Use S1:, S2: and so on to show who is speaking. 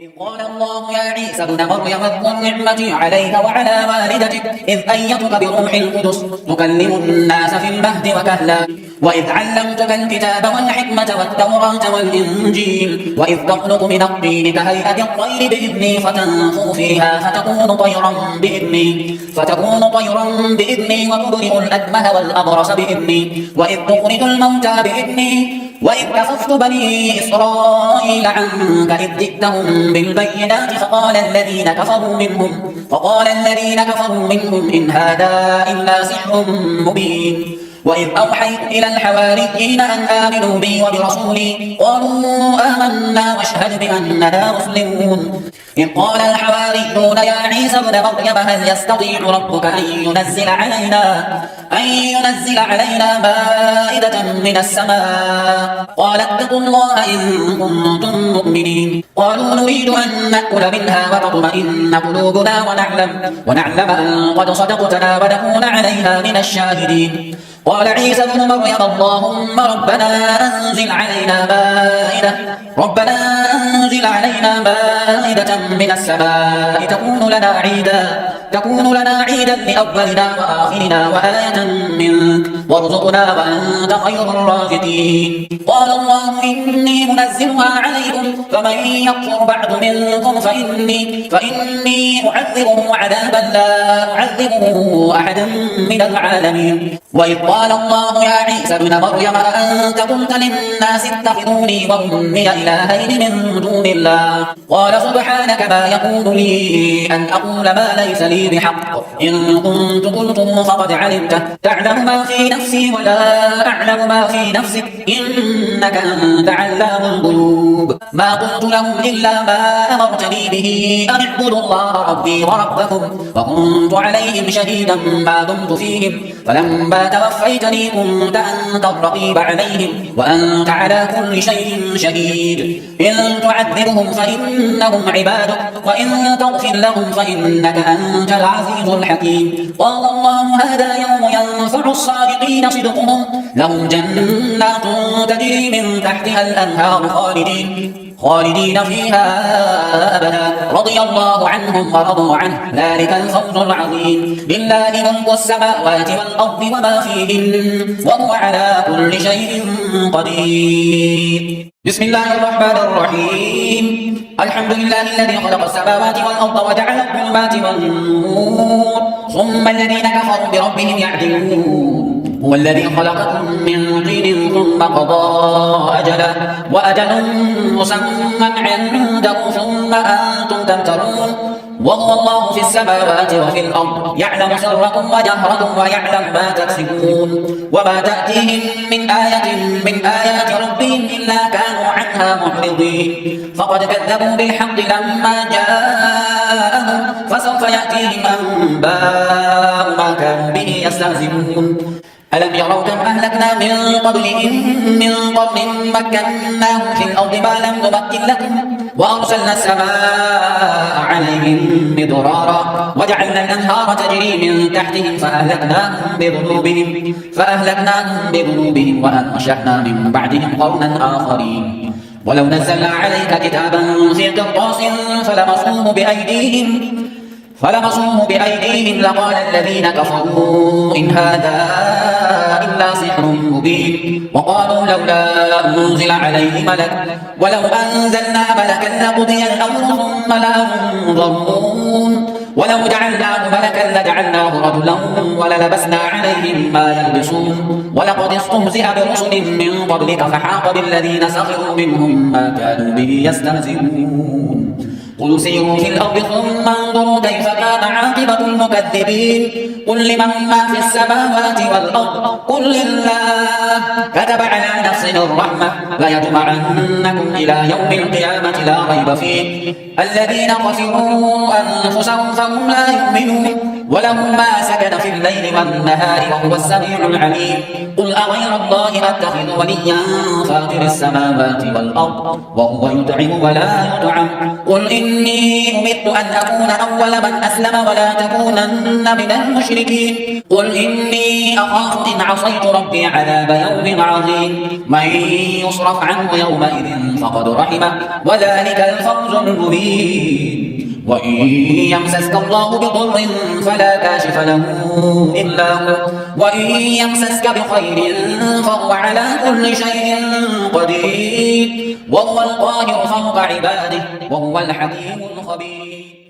S1: إذ قال الله يا عيسى ابن مريم اذكر نعمتي عليك وعلى والدتك إذ أيدتك بروح القدس تكلم الناس في المهد وكهلا وإذ علمتك الكتاب والحكمة والتوراة والإنجيل وإذ تخلق من الطين كهيئة الطير بإذني فتنفخ فيها فتكون طيرا بإذني وتبرئ الأكمه والأبرص بإذني وإذ تخرج الموتى بإذني وإذ كففت بني إسرائيل عنك إذ جئتهم بالبينات فقال الذين كفروا منهم إن هذا إلا سحر مبين وإذ أوحيت إلى الحواريين أن آمنوا بي وبرسولي قالوا آمنا واشهد بأننا مسلمون إذ قال الحواريون يا عيسى ابن مريم هل يستطيع ربك أن ينزل علينا مائدة من السماء قال اتقوا الله إن كنتم مؤمنين قالوا نريد أن نأكل منها وتطمئن قلوبنا ونعلم أن قد صدقتنا ونكون عليها من الشاهدين قال عيسى ابن مريم اللهم ربنا أنزل علينا مائدة من السماء تكون لنا عيدا لأولنا وآخرنا وآية منك وارزقنا وأنت خير الرازقين قال الله إني منزلها عليكم فمن يكفر بعد منكم فإني أعذبه عذابا لا أعذبه أحدا من العالمين وإذ قال الله يا عيسى ابن مريم أأنت قلت للناس اتخذوني وأمي إلهين من دون الله قال سبحانك ما يكون لي أن أقول ما ليس لي بحق إن كنت قلته فقد علمته تعلم ما في نفسي ولا أعلم ما في نفسك إنك أنت علام الغيوب ما قلت لهم إلا ما أمرتني به أن اعبدوا الله ربي وربكم وكنت عليهم شهيدا ما دمت فيهم فلما توفيتني كنت أنت الرقيب عليهم وأنت على كل شيء شهيد إن تعذبهم فإنهم عبادك وإن تغفر لهم فإنك أنت العزيز الحكيم قال الله هذا يوم ينفع الصادقين صدقهم لهم جنات تجري من تحتها الأنهار خالدين فيها أبدا رضي الله عنهم ورضوا عنه ذلك الفوز العظيم لله ملك السماوات والأرض وما فيهن وهو على كل شيء قدير بسم الله الرحمن الرحيم الحمد لله الذي خلق السماوات والأرض وجعل الظلمات والنور ثم الذين كفروا بربهم يعدلون هو الذي خلقكم من طين ثم قضى أجلا وأجل مسمى عنده ثم أنتم تمترون وهو الله في السماوات وفي الأرض يعلم سركم وجهركم ويعلم ما تكسبون وما تأتيهم من آية من آيات ربهم إلا كانوا عنها معرضين فقد كذبوا بالحق لما جاءهم فسوف يأتيهم أنباء ما كانوا به يستهزئون ألم يروا كم أهلكنا من قبلهم من قرن مكناهم في الأرض ما لم نمكن لكم وأرسلنا السماء عليهم مدرارا وجعلنا الأنهار تجري من تحتهم فأهلكناهم بذنوبهم وأنشأنا من بعدهم قرنا آخرين ولو نزلنا عليك كتابا في قرطاس فلمسوه بأيديهم لقال الذين كفروا إن هذا إلا سحر مبين وقالوا لولا أنزل عليه ملك ولو أنزلنا ملكا لقضي الأمر ثم لا ينظرون ولو جعلناه ملكا لجعلناه رجلا وللبسنا عليهم ما يلبسون ولقد استهزئ برسل من قبلك فحاق بالذين سخروا منهم ما كانوا به يستهزئون قل سيروا في الأرض ثم انظروا كيف كان عاقبة المكذبين قل لمن ما في السماوات والأرض قل لله كتب على نفسه الرحمة ليجمعنكم إلى يوم القيامة لا ريب فيه الذين خسروا أنفسهم فهم لا يؤمنون ولهم ما سكن في الليل والنهار وهو السميع العليم قل أغير الله أتخذ وليا فاطر السماوات والأرض وهو يطعم ولا يطعم قل إني أمرت أن أكون أول من أسلم ولا تكونن من المشركين قل إني أخاف إن عصيت ربي عذاب يوم عظيم من يصرف عنه يومئذ فقد رحمه وذلك الفوز المبين وإن يمسسك الله بضر فلا كاشف له إلا هو وإن يمسسك بخير فهو على كل شيء قدير وهو القاهر فوق عباده وهو الحكيم الخبير.